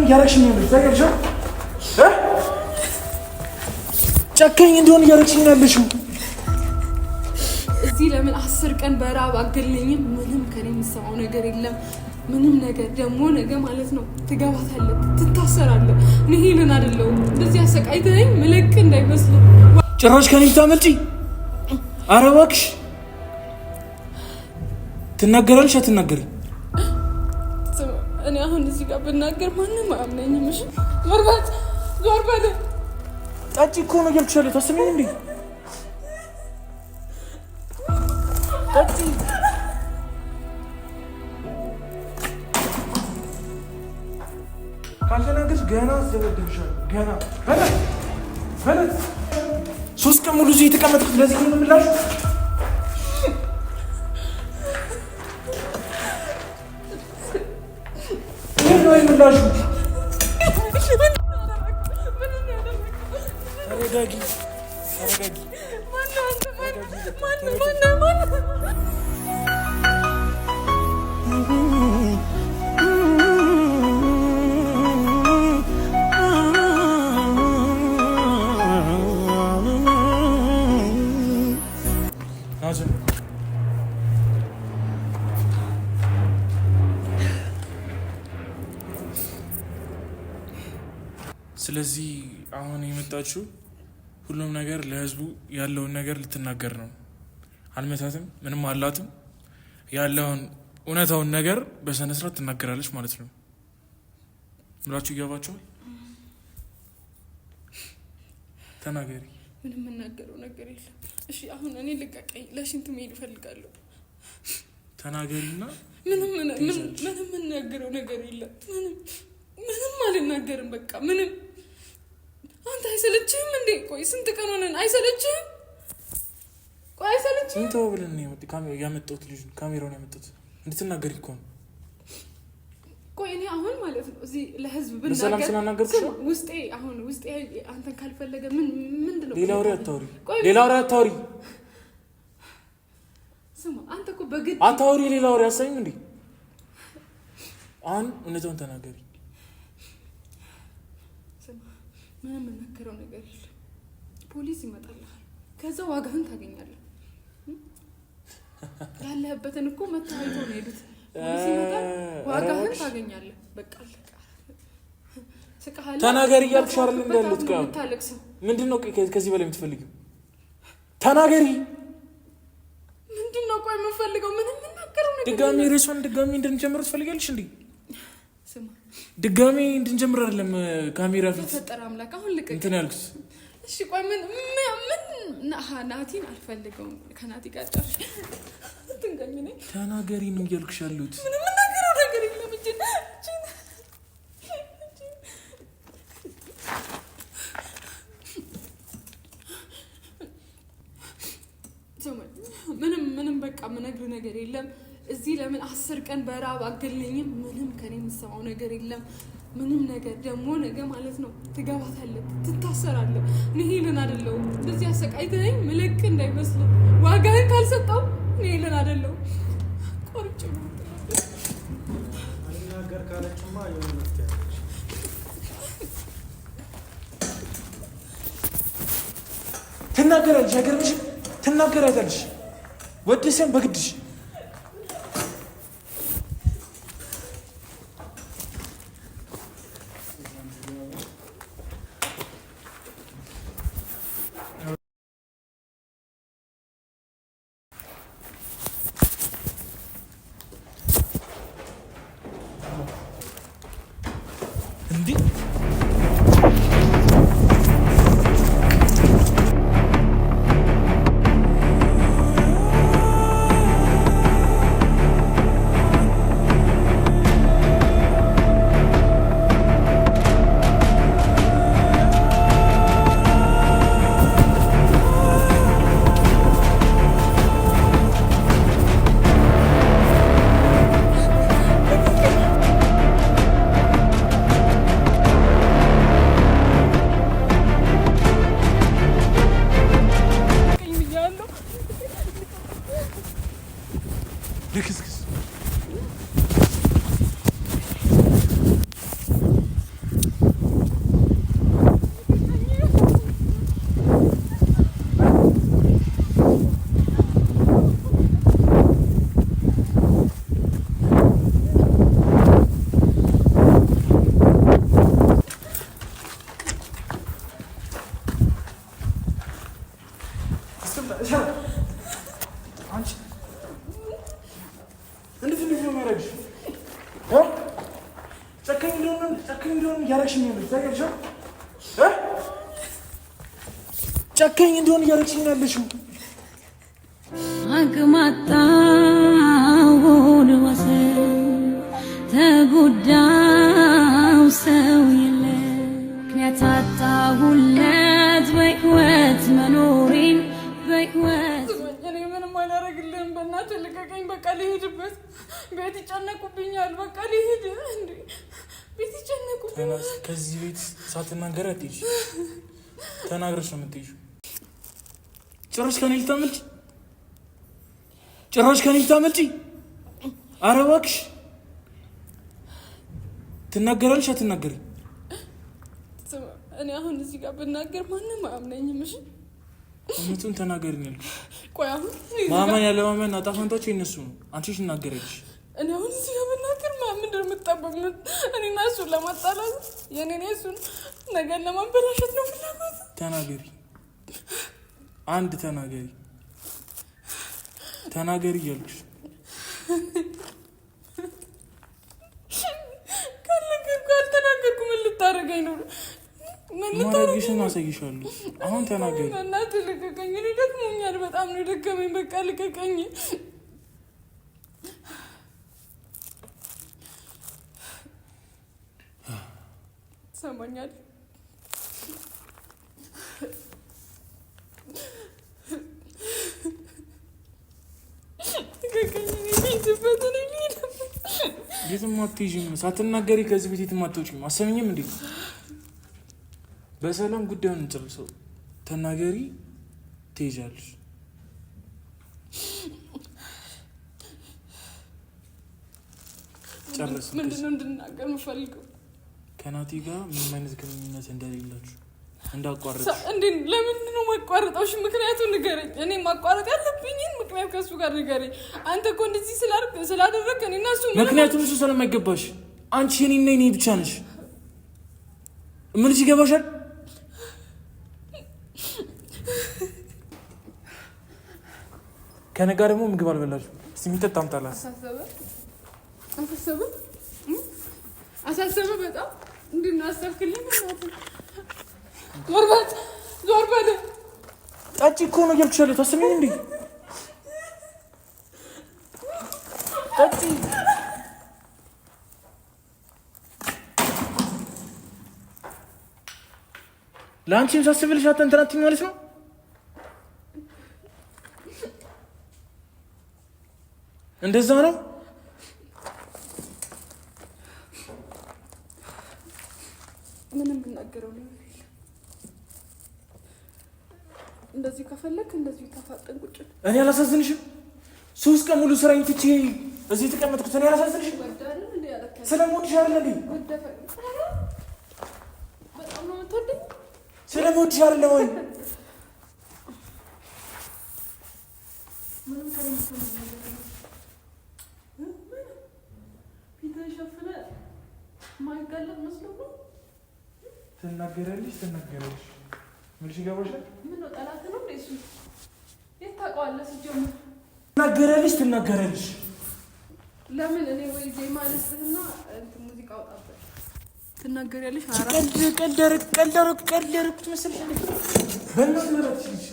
እያደረግሽኝ ያለሽ ታውቂያለሽ? ጨካኝ እንደሆነ እያደረግሽኝ ያለሽው እዚህ ለምን 10 ቀን በራብ አገለኝም? ምንም ከኔ የሚሰማው ነገር የለም። ምንም ነገር ደግሞ ነገ ማለት ነው ትገባታለህ፣ ትታሰራለህ። እኔ ሄለን አይደለሁም እንደዚህ አሰቃይተኸኝ ምልክ እንዳይመስል። ጭራሽ ከኔ ታመልጪ? ኧረ እባክሽ ትናገራለሽ አትናገሪም? እኔ አሁን እዚህ ጋር ብናገር ማንም አያምነኝም። እሺ ዞር በል። ጠጪ እኮ ነው እያልኩሻለሁ። ታስቢኝ እንዴ? ጠጪ ካልተናገርሽ ገና አስደበድብሻለሁ። ገና በለት 3 ቀን ሙሉ እዚህ የተቀመጥኩት ለዚህ ነው የምላሽ። ይሄ ነው የምላሽ። ተረጋጊ። ስለዚህ አሁን የመጣችው ሁሉም ነገር ለህዝቡ ያለውን ነገር ልትናገር ነው። አልመታትም፣ ምንም አላትም። ያለውን እውነታውን ነገር በስነ ስርዓት ትናገራለች ማለት ነው። ብላችሁ ይገባችኋል? ተናገሪ። ምንም የምናገረው ነገር የለም። እሺ አሁን እኔ ልቀቀኝ፣ ለሽንት መሄድ እፈልጋለሁ። ተናገሪና። ምንም የምናገረው ነገር የለም። ምንም አልናገርም። በቃ ምንም። አንተ አይሰለችህም እንዴ? ቆይ ስንት ቀን ሆነን? አይሰለችህም? ቆይ አይሰለችህም? እንተው ብለን ነው ያመጣሁት። ልጅ ካሜራውን ያመጣሁት እንድትናገሪ እኮ ነው። ቆይ እኔ አሁን ማለት ነው እዚህ ለህዝብ ብናገር በሰላም ስናናገርኩሽ ውስጤ አንተን ካልፈለገ ምንድን ነው? ሌላ ወሬ አታውሪ። ስማ አንተ እኮ በግድ አታውሪ። ሌላ ወሬ አሳይም እንዴ? አሁን እውነታውን ተናገሪ። ምንም የምናገረው ነገር የለም። ፖሊስ ይመጣልሃል፣ ከዛ ዋጋህን ታገኛለህ። ያለህበትን እኮ መታየት ነው ሄዱት። ፖሊስ ይመጣል፣ ዋጋህን ታገኛለህ። በቃ ስቃለ ተናገሪ እያልኩሽ አይደል? እንዳሉት ጋር ምንድነው ከዚህ በላይ የምትፈልጊው? ተናገሪ። ምንድነው ቆይ የምፈልገው? ምንም የምናገረው ነገር ድጋሚ ሬሷን ድጋሚ እንድንጀምር ትፈልጊያለሽ እንዴ? ድጋሚ እንድንጀምር አይደለም ካሜራ ፊት ተፈጠረ አምላክ። አሁን ልቀቅ እንትን ያልኩት። እሺ ቆይ ምን ናቲን አልፈልገውም። ከናቲ ጋር ጨርሽ ትንገኝ ነኝ። ተናገሪ ነው እያልኩሽ ያሉት። ምንም የምናገረው ነገር የለም። ምንም በቃ የምነግርህ ነገር የለም። እዚህ ለምን 10 ቀን በራብ አገለኝም? ምንም ከኔ የምሰማው ነገር የለም። ምንም ነገር ደግሞ ነገ ማለት ነው ትገባታለህ፣ ትታሰራለህ። እኔ ሄለን አይደለሁም እንደዚህ አሰቃይተኸኝ ምልክ እንዳይመስል። ዋጋህን ካልሰጠው እኔ ሄለን አይደለሁም። ቆርጬ ነው አልናገር ካለችማ የሆነ መፍትሄ አለች። ትናገራለች። አይገርምሽም? ትናገራታለች ወደሰን በግድሽ እንዴ? አንቺ እንዴት ነው የሚያደርግሽ? ጨካኝ እንደሆነ እያደረግሽኝ ነው ያለሽው። ጨካኝ እንደሆነ እያደረግሽኝ ነው ያለሽው። አቅማጣውን ወሰን ተጎዳው ሰው የለ ምክንያት አጣሁለት በሕይወት መኖሬን በሕይወት እኔ ምንም አላደርግልህም። በእናትህ ልቀቀኝ። በቃ ልሄድበት። ቤት ይጨነቁብኛል። በቃ ልሄድ። እንዴ ቤት ይጨነቁብኛል። ከዚህ ቤት ሳትናገሪ አትሄጂ። ተናግረሽ ነው የምትሄጂው። ጭራሽ ከእኔ ልታመልጪ? ኧረ እባክሽ ትናገራለሽ አትናገሪም? እኔ አሁን እዚህ ጋር ብናገር ማንም አያምነኝም። እሺ እውነቱን ተናገሪ ነው ያልኩሽ። ቆይ አሁን ማመን ያለ ማመን አጣፋንታቸው የእነሱ ነው። አንቺ ትናገሪያለሽ። እኔ አሁን እዚህ ጋር ብናገር ምንድን ነው የምትጠበቁት? እኔና እሱን ለማጣላት የኔን እሱን ነገር ለማበላሸት ነው ፍላጎት? ተናገሪ፣ አንድ ተናገሪ እያልኩሽ። ካልተናገርኩ ምን ልታደርገኝ ነው? ማድረግሽን አሳይሻለሁ። አሁን ተናገሪ። እናትህ ልቀቀኝ። እኔ ደክሞኛል። በጣም ነው የደከመኝ። በቃ ልቀቀኝ። ሰማኛል። የትም አትሄጂም። ሳትናገሪ ከዚህ ቤት የትም አትወጪም። አሰሚኝም እንዴ? በሰላም ጉዳዩን እንጨርሰው። ተናገሪ፣ ትሄጃለሽ። ጨረስን። ምንድነው እንድናገር የምፈልገው? ከናቲ ጋር ምንም አይነት ግንኙነት እንደሌላችሁ እንዳቋረጥ። እንዴ ለምንድን ነው ማቋረጣሽ? ምክንያቱም ንገረኝ። እኔ ማቋረጥ ያለብኝን ምክንያት ከሱ ጋር ንገረኝ። አንተ እኮ እንደዚህ ስላደረግ እኔና እሱ ምክንያቱም እሱ ስለማይገባሽ። አንቺ የኔና የኔ ብቻ ነሽ። ምንሽ ይገባሻል? ከነጋ ደግሞ ምግብ አልበላሽም። እስኪ የሚጠጣ አምጣላት። አሳሰበ በጣም እንድናሰብክልኝ። ዞር በል። ጠጪ እኮ ነው እያልኩሻለሁ። ታስሚኝ እንዴ? ጠጪ። ለአንቺም ሳስብልሽ አትንትናትኝ ማለት ነው። እንደዛ ነው። ምንም ብናገረው ነው እንደዚህ ከፈለክ እንደዚህ ተፋጠን ቁጭ። እኔ አላሳዝንሽም? 3 ቀን ሙሉ ስራዬን ትቼ እዚህ ተቀመጥኩት። እኔ አላሳዝንሽም? ስለምወድሽ አይደል እንዴ? በጣም ነው የምትወደኝ። ስለምወድሽ አይደል ወይ? ምንም ከረምሰው ፊትህን ሸፍነህ ማይጋለጥ መስሎ ነው። ትናገሪያለሽ። ምንሽ ይገባሻል? ምን ነው ጠላት ነው እንዴ እሱ? የት ታውቀዋለህ? ሲጀምር ትናገሪያለሽ። ለምን እኔ ወይ ዜማ ልስጥህና እንትን ሙዚቃ አውጣበት። ትናገሪያለሽ። ቀልድ ትመስልሽ እንዴ? በእናትሽ ለራስሽ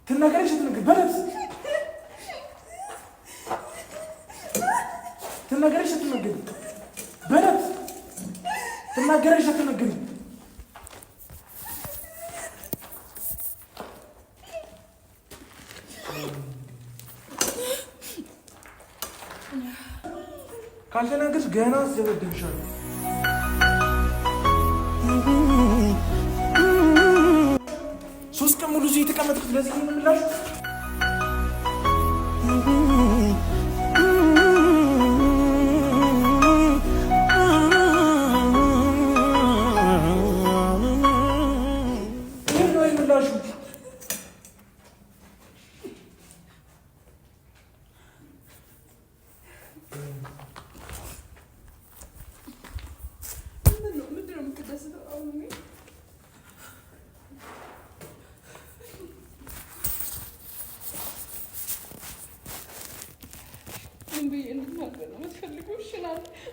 ትናገሪያለሽ። በለብስ ትናገሪያለሽ። በለብስ ትናገሪያለሽ። ካልተናገርሽ ገና አስደበድብሻለሁ። 3 ቀን ሙሉ እዚህ የተቀመጥኩት ለዚህ ነው የምላሽ።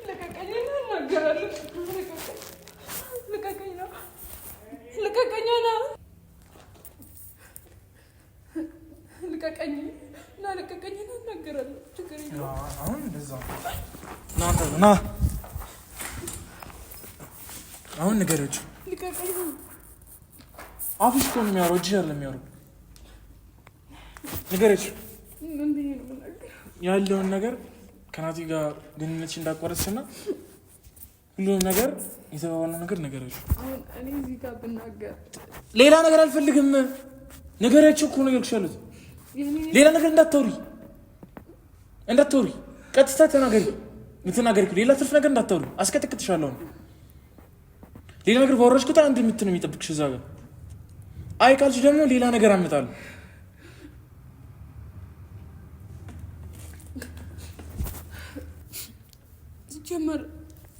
ልቀቀኝ ነው እናገራለሁ። ልቀቀኝ ነው ልቀቀኝ ነው ልቀቀኝ እና ልቀቀኝ ነው እናገራለሁ። ችግር የለውም። አሁን እንደዛ ና አሁን ንገረችው። ልቀቀኝ። አፍሽ እኮ ነው የሚያወራው፣ እጅሽ አይደለም የሚያወራው። ንገረችው ምን ብዬ ነው የምናገረው? ያለውን ነገር ከናቲ ጋር ግንኙነትሽ እንዳቋረጥሽና ሁሉንም ነገር የተባባልነው ነገር ንገረችው። አሁን እኔ እዚህ ጋር ብናገር ሌላ ነገር አልፈልግም። ንገረችው እኮ ነው ያልኩሽ። ሌላ ነገር እንዳታወሪ ቀጥታ ተናገሪ። የምትናገሪ ሌላ ትርፍ ነገር እንዳታወሪ። አስቀጥቅጥሻለሁ። ሌላ ነገር ባወራሽ ቁጥር አንድ የምት ነው የሚጠብቅሽ እዛ ጋር። አይ ካልሽ ደግሞ ሌላ ነገር አመጣለሁ። ሲጀመር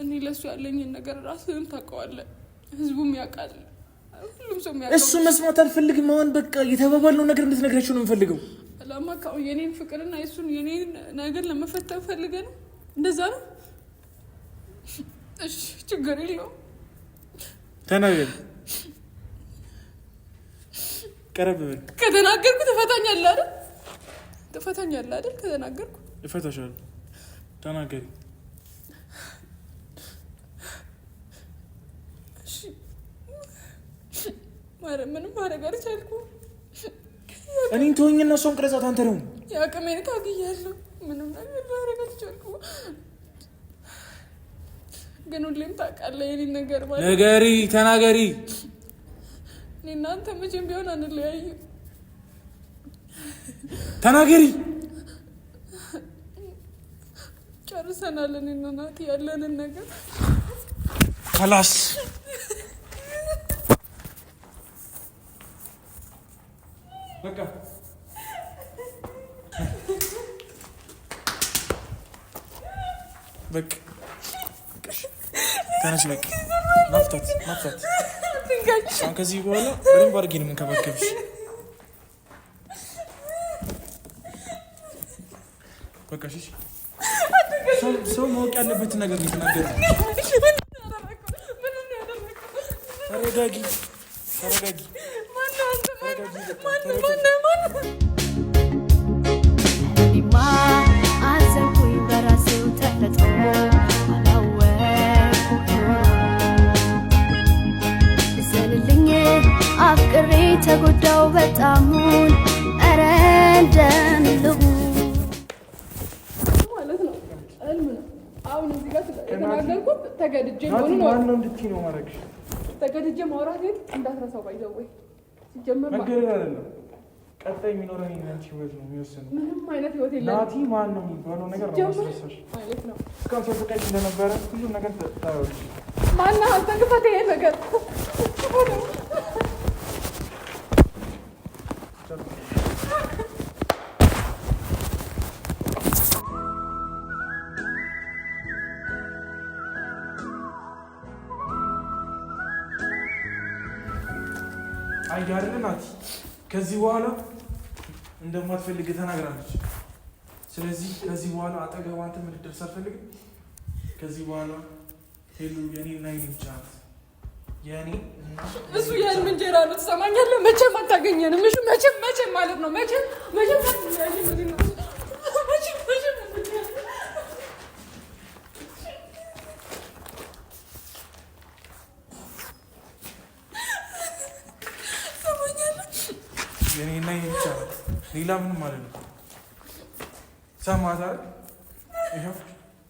እኔ ለሱ ያለኝን ነገር ራስህም ታውቀዋለህ፣ ህዝቡም ያውቃል፣ ሁሉም ሰው ያውቃል። እሱ መስማት አልፈልግም። አሁን በቃ የተባባልነው ነገር እንድትነግረችው ነው የምፈልገው። ለማካው የኔን ፍቅርና የሱን የኔን ነገር ለመፈተን ፈልገህ ነው? እንደዛ ነው? እሺ ችግር የለውም። ተናገር። ቀረብ በል። ከተናገርኩ ትፈታኛለህ አይደል? ትፈታኛለህ አይደል? ከተናገርኩ እፈታሻለሁ። ተናገሪ። ምንም ማድረግ አልቻልኩም። እኔን ተወኝና እሷን ቅረጻት። አንተ ደግሞ የአቅሜን ታግያለሁ። ምንም ነገር ማድረግ አልቻልኩም። ግን ሁሌም ታውቃለህ የኔን ነገር ማለት ነገሪ። ተናገሪ። እኔ እናንተ መቼም ቢሆን አንለያይም። ተናገሪ። ጨርሰናል። እኔና ናቲ ያለንን ነገር ከላስ በቃ በቃ ተነሽ። በቃ ማፍታት አሁን ከዚህ በኋላ በደንብ አድርጌ ነው የምንከባከብሽ። በቃ እሺ። ሰው ማወቅ ያለበትን ነገር ነው የተናገረው። ተረጋጊ፣ ተረጋጊ። እኔማ አዘንኩኝ በራሴው ተፈጥሮ አላወቅኩት እዘንልኝ አፍቅሬ ተጎዳው በጣሙን ኧረ እንደምልሁ ማለት ነው። እልም ነው። አሁን እዚህ ጋር የተናገርኩት ተገድጄ ሆኖ ነው። ማነው እንድትይ ነው ማድረግሽ? ተገድጄ ማውራቴን እንዳትረሳው ባይዘው ወይ ሲጀመር መገደል አይደለም ቀጣይ የሚኖረን የእናንተ ህይወት ነው የሚወስነው። ምንም አይነት ህይወት የለም። ናቲ ማን ነው የሚባለው ነገር ነው ማስረሳሽ ማለት ነው። እስካሁን ተፈቃጅ እንደነበረ ሁሉም ነገር ታያለሽ። ማነው አንተ ግፋት ይሄ ነገር አይዳርል ናቲ ከዚህ በኋላ እንደማትፈልግ ተናግራለች። ስለዚህ ከዚህ በኋላ አጠገብ አንተ እንድትደርስ አልፈልግም። ከዚህ በኋላ ሄሉ የኔና የኔ ብቻ ናት። የኔ እሱ ያን እንጀራ ነው። ትሰማኛለህ? መቼም አታገኘንም። እሺ መቼም ማለት ነው። መቼም የኔና የኔ ብቻ ናት። ሌላ ምንም ማለት ነው። ሰማታ ይኸው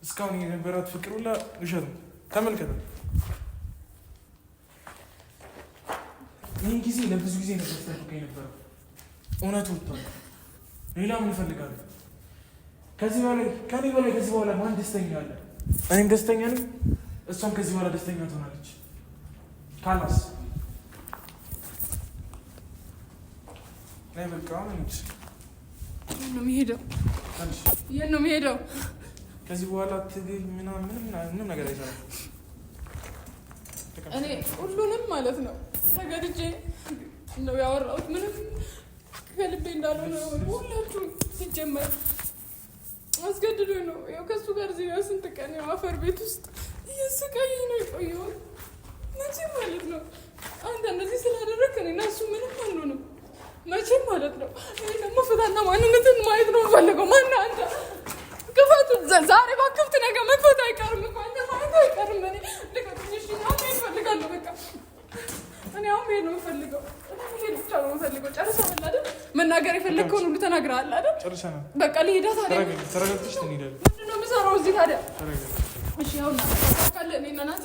እስካሁን የነበራት ፍቅር ሁላ ውሸት ነው። ተመልከተ። ይህን ጊዜ ለብዙ ጊዜ ነበር ስትጠብቀው የነበረው። እውነቱ ወጥቷል። ሌላ ምን እፈልጋለሁ? ከዚህ በላይ ከዚህ በኋላ ማን ደስተኛ አለ? እኔም ደስተኛ ነኝ፣ እሷም ከዚህ በኋላ ደስተኛ ትሆናለች። ካላስ ላይ በቃ ነው እንጂ የት ነው የሚሄደው? ከዚህ በኋላ ትግል ምንም ነገር አይሰራም። እኔ ሁሉንም ማለት ነው ተገድጄ ነው ያወራሁት። ምንም ከልቤ እንዳልሆነ ሁላችሁም ሲጀመር አስገድዶኝ ነው። ያው ከሱ ጋር እዚህ ጋር ስንት ቀን ያው አፈር ቤት ውስጥ እየሰቃየኝ ነው የቆየሁት። መቼም ማለት ነው አንተ እንደዚህ ስላደረግክ እኔና እሱ ምንም አንሆንም መቼም ማለት ነው። እኔ ደግሞ ፍታና ማንነትን ማየት ነው የምፈልገው። ማነው አንተ? ክፈቱ ዛሬ ባክፍት ነገር መክፈት አይቀርም እኮ አንተ ማለት አይቀርም። እኔ ልቀጥኝሽ አሁን እፈልጋለሁ። በቃ እኔ አሁን መሄድ ነው የምፈልገው። መሄድ ብቻ ነው የምፈልገው። ጨርሰናል አይደል? መናገር የፈለግከውን ሁሉ ተናግረሃል አይደል? ጨርሰናል። በቃ ልሄዳ ታዲያ ተረጋግተሽ ትሄዳለሽ። ምንድን ነው የምሰራው እዚህ ታዲያ? እሺ አሁን ተሳካለ። እኔና ናቲ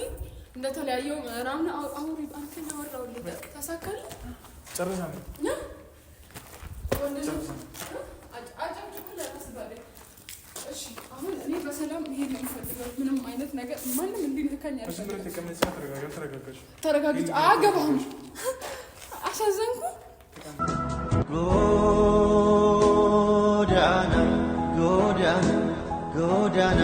እንደተለያየው ምዕራብን አውሪ አንተ ያወራውልህ ተሳካለ። ጨርሰናል። እሺ አሁን እኔ በሰላም መሄድ ነው የምፈልገው። ምንም አይነት ነገር ማንም እንዲነካኝ ተረጋግጥ። አያገባህም። አሳዘንኩ። ጎዳና